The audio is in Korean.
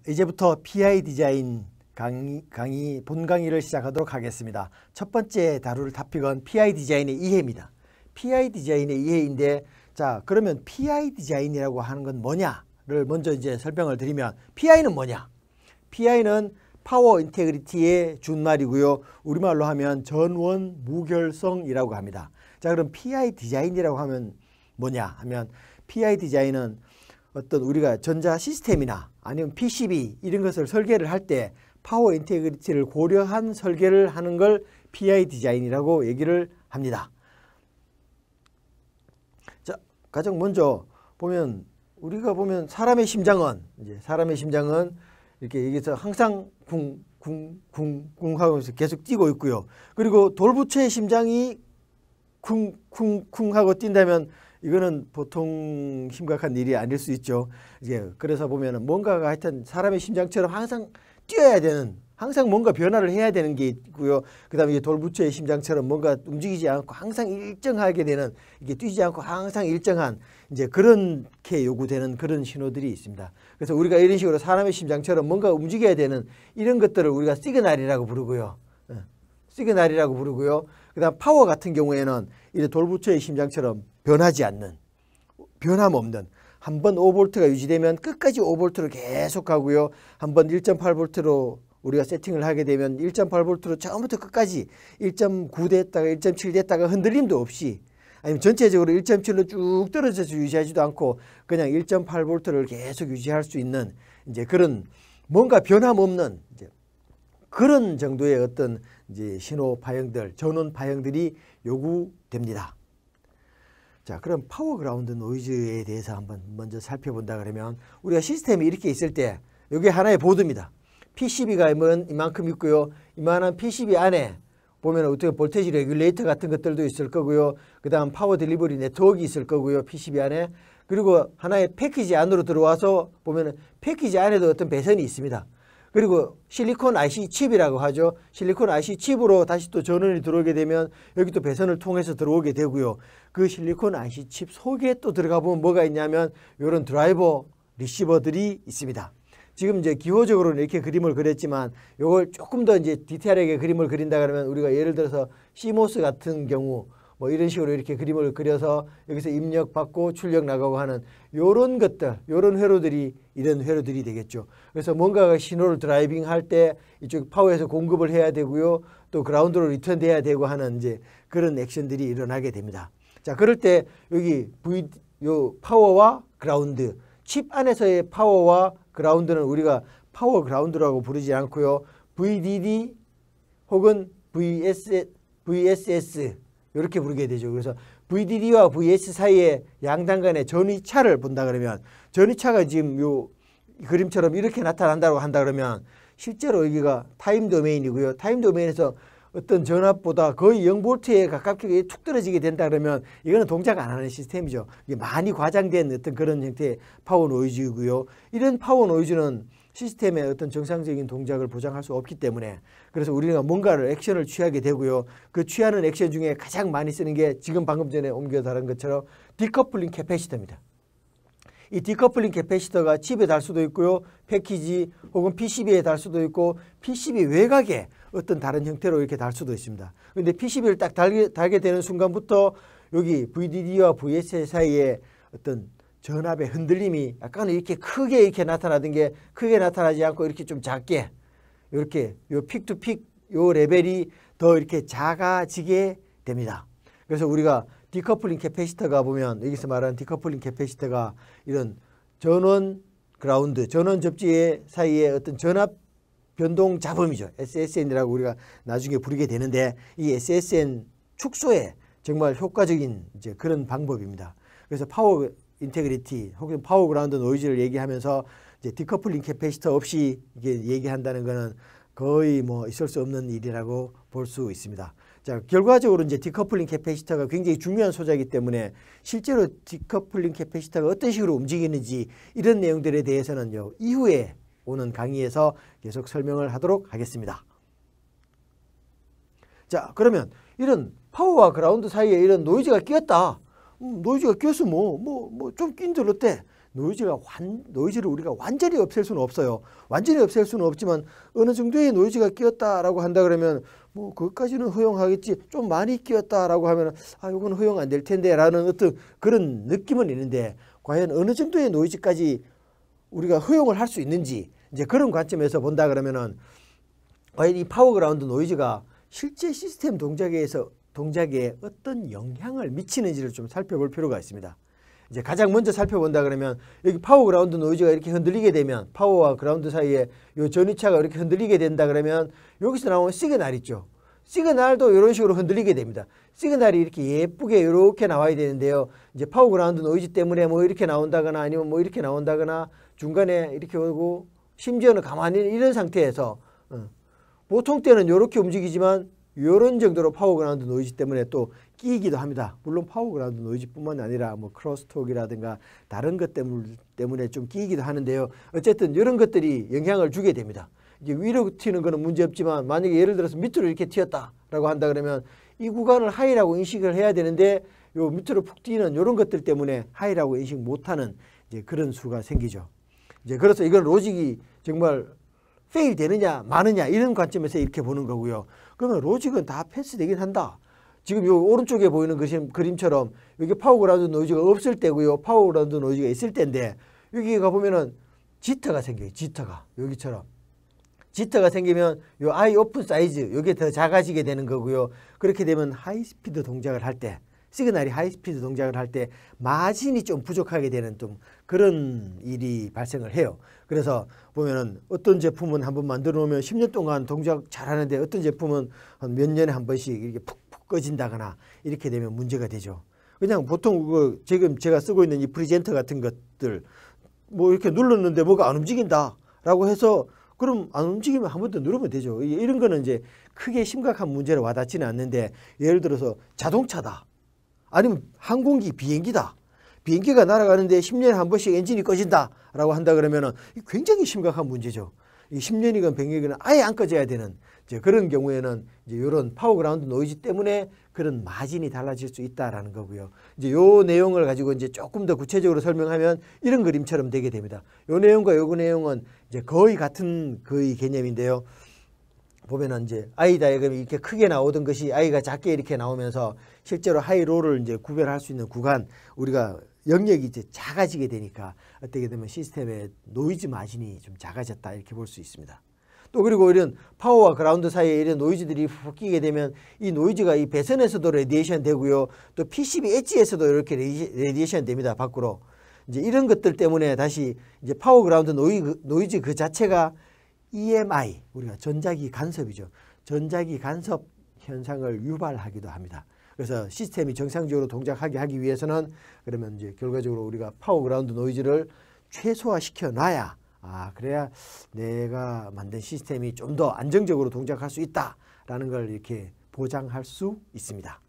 이제부터 PI 디자인 본 강의를 시작하도록 하겠습니다. 첫 번째 다룰 토픽은 PI 디자인의 이해입니다. PI 디자인의 이해인데, 자, 그러면 PI 디자인이라고 하는 건 뭐냐를 먼저 이제 설명을 드리면, PI는 뭐냐? PI는 파워 인테그리티의 준말이고요. 우리말로 하면 전원 무결성이라고 합니다. 자, 그럼 PI 디자인이라고 하면 뭐냐 하면, PI 디자인은 어떤 우리가 전자 시스템이나 아니면 PCB 이런 것을 설계를 할 때 파워 인테그리티를 고려한 설계를 하는 걸 PI 디자인이라고 얘기를 합니다. 자, 가장 먼저 보면 우리가 보면 사람의 심장은 이렇게 여기서 항상 쿵쿵쿵쿵 하면서 계속 뛰고 있고요. 그리고 돌부처의 심장이 쿵쿵쿵 하고 뛴다면 이거는 보통 심각한 일이 아닐 수 있죠. 이제 그래서 보면은 뭔가가 하여튼 사람의 심장처럼 항상 뛰어야 되는, 항상 뭔가 변화를 해야 되는 게 있고요. 그다음에 돌부처의 심장처럼 뭔가 움직이지 않고 항상 일정하게 되는, 이게 뛰지 않고 항상 일정한 이제 그렇게 요구되는 그런 신호들이 있습니다. 그래서 우리가 이런 식으로 사람의 심장처럼 뭔가 움직여야 되는 이런 것들을 우리가 시그널이라고 부르고요. 시그널이라고 부르고요. 그다음 파워 같은 경우에는 이제 돌부처의 심장처럼 변하지 않는, 변함없는, 한번 5V가 유지되면 끝까지 5V로 계속 가고요. 한번 1.8V로 우리가 세팅을 하게 되면 1.8V로 처음부터 끝까지 1.9 됐다가 1.7 됐다가 흔들림도 없이, 아니면 전체적으로 1.7로 쭉 떨어져서 유지하지도 않고 그냥 1.8V를 계속 유지할 수 있는 이제 그런 뭔가 변함없는 이제 그런 정도의 어떤 이제 신호 파형들, 전원 파형들이 요구됩니다. 자, 그럼 파워 그라운드 노이즈에 대해서 한번 먼저 살펴본다 그러면, 우리가 시스템이 이렇게 있을 때 이게 하나의 보드입니다. PCB가 이만큼 있고요. 이만한 PCB 안에 보면 어떻게 볼테지 레귤레이터 같은 것들도 있을 거고요. 그 다음 파워 딜리버리 네트워크 있을 거고요. PCB 안에. 그리고 하나의 패키지 안으로 들어와서 보면 패키지 안에도 어떤 배선이 있습니다. 그리고 실리콘 IC 칩이라고 하죠. 실리콘 IC 칩으로 다시 또 전원이 들어오게 되면 여기 또 배선을 통해서 들어오게 되고요. 그 실리콘 IC 칩 속에 또 들어가 보면 뭐가 있냐면 이런 드라이버 리시버들이 있습니다. 지금 이제 기호적으로는 이렇게 그림을 그렸지만 이걸 조금 더 이제 디테일하게 그림을 그린다 그러면 우리가 예를 들어서 CMOS 같은 경우 뭐 이런 식으로 이렇게 그림을 그려서 여기서 입력 받고 출력 나가고 하는 요런 것들, 요런 회로들이 이런 회로들이 되겠죠. 그래서 뭔가가 신호를 드라이빙 할 때 이쪽 파워에서 공급을 해야 되고요. 또 그라운드로 리턴 돼야 되고 하는 이제 그런 액션들이 일어나게 됩니다. 자, 그럴 때 여기 요 파워와 그라운드, 칩 안에서의 파워와 그라운드는 우리가 파워 그라운드라고 부르지 않고요. VDD 혹은 VSS 이렇게 부르게 되죠. 그래서 VDD와 VS 사이의 양단 간의 전위차를 본다 그러면, 전위차가 지금 요 그림처럼 이렇게 나타난다고 한다 그러면 실제로 여기가 타임 도메인이고요. 타임 도메인에서 어떤 전압보다 거의 0V에 가깝게 툭 떨어지게 된다 그러면 이거는 동작 안 하는 시스템이죠. 이게 많이 과장된 어떤 그런 형태의 파워 노이즈이고요. 이런 파워 노이즈는 시스템의 어떤 정상적인 동작을 보장할 수 없기 때문에, 그래서 우리가 뭔가를 액션을 취하게 되고요. 그 취하는 액션 중에 가장 많이 쓰는 게 지금 방금 전에 옮겨 다른 것처럼 디커플링 캐패시터입니다. 이 디커플링 캐패시터가 칩에 달 수도 있고요. 패키지 혹은 PCB에 달 수도 있고 PCB 외곽에 어떤 다른 형태로 이렇게 달 수도 있습니다. 그런데 PCB를 딱 달게 되는 순간부터 여기 VDD와 VS 사이에 어떤 전압의 흔들림이 약간 이렇게 크게 이렇게 나타나던 게 크게 나타나지 않고 이렇게 좀 작게, 이렇게 요 픽 투 픽 요 레벨이 더 이렇게 작아지게 됩니다. 그래서 우리가 디커플링 캐패시터가 보면 여기서 말하는 디커플링 캐패시터가 이런 전원 그라운드, 전원 접지 사이에 어떤 전압 변동 잡음이죠. SSN이라고 우리가 나중에 부르게 되는데, 이 SSN 축소에 정말 효과적인 이제 그런 방법입니다. 그래서 파워 인테그리티 혹은 파워 그라운드 노이즈를 얘기하면서 이제 디커플링 캐패시터 없이 이게 얘기한다는 것은 거의 뭐 있을 수 없는 일이라고 볼 수 있습니다. 자, 결과적으로 이제 디커플링 캐패시터가 굉장히 중요한 소재이기 때문에 실제로 디커플링 캐패시터가 어떤 식으로 움직이는지 이런 내용들에 대해서는요, 이후에 오는 강의에서 계속 설명을 하도록 하겠습니다. 자, 그러면 이런 파워와 그라운드 사이에 이런 노이즈가 끼었다. 노이즈가 끼었으면 좀 낀들 어때? 노이즈를 우리가 완전히 없앨 수는 없어요. 완전히 없앨 수는 없지만 어느 정도의 노이즈가 끼었다라고 한다 그러면 뭐 그것까지는 허용하겠지. 좀 많이 끼었다라고 하면 이건 허용 안 될 텐데라는 어떤 그런 느낌은 있는데 과연 어느 정도의 노이즈까지 우리가 허용을 할 수 있는지 이제 그런 관점에서 본다 그러면은 과연 이 파워그라운드 노이즈가 실제 시스템 동작에 어떤 영향을 미치는지를 좀 살펴볼 필요가 있습니다. 이제 가장 먼저 살펴본다 그러면 여기 파워그라운드 노이즈가 이렇게 흔들리게 되면 파워와 그라운드 사이에 요 전위차가 이렇게 흔들리게 된다 그러면 여기서 나오는 시그널 있죠. 시그널도 이런 식으로 흔들리게 됩니다. 시그널이 이렇게 예쁘게 이렇게 나와야 되는데요. 이제 파워그라운드 노이즈 때문에 뭐 이렇게 나온다거나 아니면 뭐 이렇게 나온다거나 중간에 이렇게 오고 심지어는 가만히 이런 상태에서 보통 때는 이렇게 움직이지만 이런 정도로 파워그라운드 노이즈 때문에 또 끼이기도 합니다. 물론 파워그라운드 노이즈뿐만 아니라 뭐 크로스톡이라든가 다른 것 때문에 좀 끼이기도 하는데요. 어쨌든 이런 것들이 영향을 주게 됩니다. 이제 위로 튀는 거는 문제 없지만 만약에 예를 들어서 밑으로 이렇게 튀었다라고 한다 그러면 이 구간을 하이라고 인식을 해야 되는데 요 밑으로 푹 튀는 이런 것들 때문에 하이라고 인식 못하는 이제 그런 수가 생기죠. 이제 그래서 이건 로직이 정말 페일 되느냐 마느냐 이런 관점에서 이렇게 보는 거고요. 그러면 로직은 다 패스되긴 한다. 지금 요 오른쪽에 보이는 그림처럼 여기 파워그라운드 노이즈가 없을 때고요. 파워그라운드 노이즈가 있을 때인데 여기 가보면은 지터가 생겨요. 지터가 여기처럼. 지터가 생기면 요 아이 오픈 사이즈 요게 더 작아지게 되는 거고요. 그렇게 되면 하이스피드 동작을 할 때 시그널이 하이스피드 동작을 할 때 마진이 좀 부족하게 되는 좀 그런 일이 발생을 해요. 그래서 보면은 어떤 제품은 한번 만들어 놓으면 10년 동안 동작 잘하는데 어떤 제품은 한 몇 년에 한 번씩 이렇게 푹푹 꺼진다거나 이렇게 되면 문제가 되죠. 그냥 보통 지금 제가 쓰고 있는 이 프리젠터 같은 것들 뭐 이렇게 눌렀는데 뭐가 안 움직인다라고 해서 그럼 안 움직이면 한 번 더 누르면 되죠. 이런 거는 이제 크게 심각한 문제로 와닿지는 않는데 예를 들어서 자동차다. 아니면 항공기 비행기다. 비행기가 날아가는데 10년에 한 번씩 엔진이 꺼진다라고 한다 그러면은 굉장히 심각한 문제죠. 10년이건 100년이건 아예 안 꺼져야 되는 이제 그런 경우에는 이제 이런 파워그라운드 노이즈 때문에 그런 마진이 달라질 수 있다라는 거고요. 이제 요 내용을 가지고 이제 조금 더 구체적으로 설명하면 이런 그림처럼 되게 됩니다. 요 내용과 요 내용은 이제 거의 같은 개념인데요. 보면은 이제 아이 다이어그램이 이렇게 크게 나오던 것이 아이가 작게 이렇게 나오면서 실제로 하이로를 이제 구별할 수 있는 구간 우리가 영역이 이제 작아지게 되니까 어떻게 되면 시스템의 노이즈 마진이 좀 작아졌다 이렇게 볼 수 있습니다. 또 그리고 이런 파워와 그라운드 사이에 이런 노이즈들이 섞이게 되면 이 노이즈가 이 배선에서도 레디에이션 되고요. 또 PCB 엣지에서도 이렇게 레디에이션 됩니다. 밖으로. 이제 이런 것들 때문에 다시 이제 파워 그라운드 노이즈 그 자체가 EMI 우리가 전자기 간섭이죠. 전자기 간섭 현상을 유발하기도 합니다. 그래서 시스템이 정상적으로 동작하게 하기 위해서는 그러면 이제 결과적으로 우리가 파워 그라운드 노이즈를 최소화시켜 놔야 그래야 내가 만든 시스템이 좀 더 안정적으로 동작할 수 있다라는 걸 이렇게 보장할 수 있습니다.